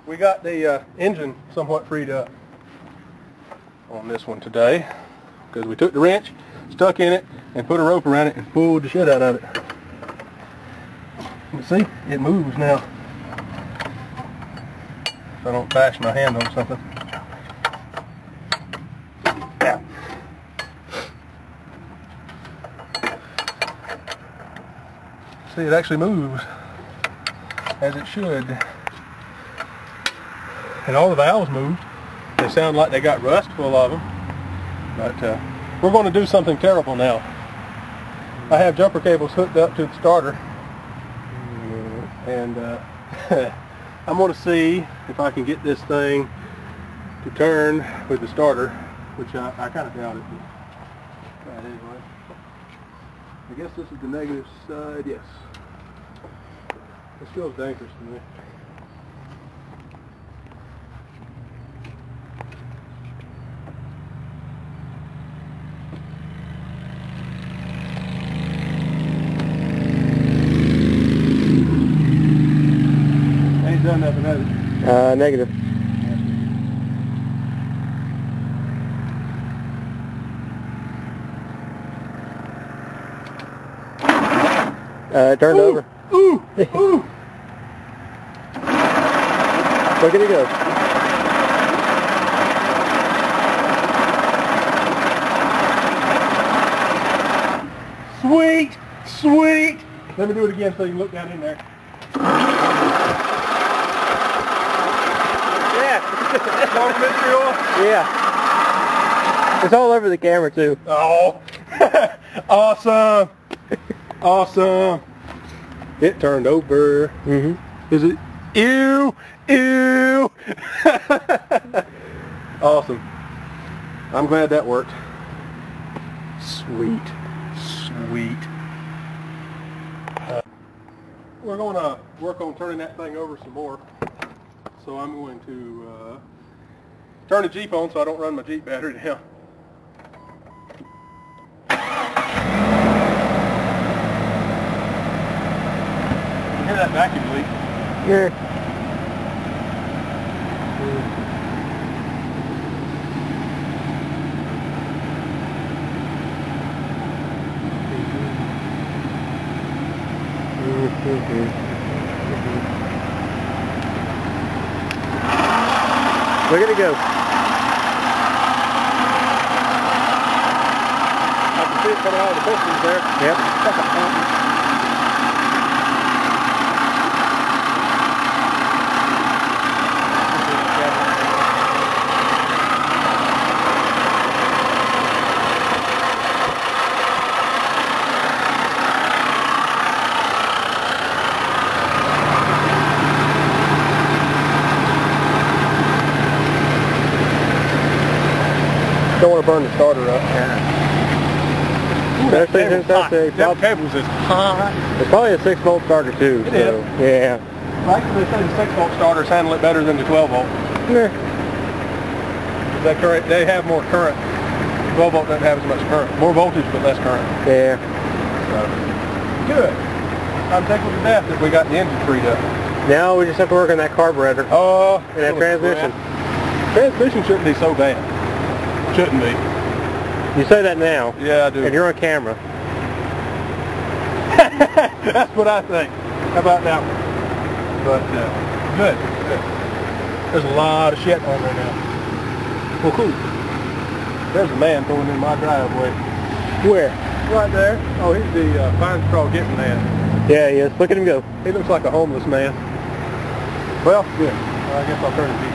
We got the engine somewhat freed up on this one today because we took the wrench, stuck in it, and put a rope around it and pulled the shit out of it. You see, it moves now. If I don't bash my hand on something. Yeah. See, it actually moves as it should. And all the valves moved. They sound like they got rust full of them. But we're going to do something terrible now. I have jumper cables hooked up to the starter. And I'm going to see if I can get this thing to turn with the starter, which I kind of doubt it. But anyway, I guess this is the negative side, yes. This feels dangerous to me. Done nothing, has it? Negative. It turned over. Ooh! Ooh! Look at it go. Sweet! Sweet! Let me do it again so you can look down in there. Yeah. It's all over the camera too. Oh, awesome, awesome. It turned over. Mm-hmm. Is it? Ew, ew. Awesome. I'm glad that worked. Sweet, sweet. We're going to work on turning that thing over some more. So I'm going to turn the Jeep on so I don't run my Jeep battery down. You hear that vacuum leak? Yeah. Look at it go. I can see it coming out of the pistons there. Yep. Don't want to burn the starter up. Yeah. That cable's is hot. It's probably a 6-volt starter too. It so, is. Yeah. Actually, they say the 6-volt starters handle it better than the 12-volt. Yeah. Is that correct? They have more current. 12-volt doesn't have as much current. More voltage, but less current. Yeah. So, good. I'm tickled to death that we got the engine freed up. Now we just have to work on that carburetor. Oh, and that transmission. Transmission shouldn't be so bad. Shouldn't be. You say that now. Yeah, I do. And you're on camera. That's what I think. How about that one? But good. Good. There's a lot of shit on there now. Well, cool. There's a man going in my driveway. Where? Right there. Oh, he's the fine straw getting man. Yeah, he is. Look at him go. He looks like a homeless man. Well, good. I guess I'll turn the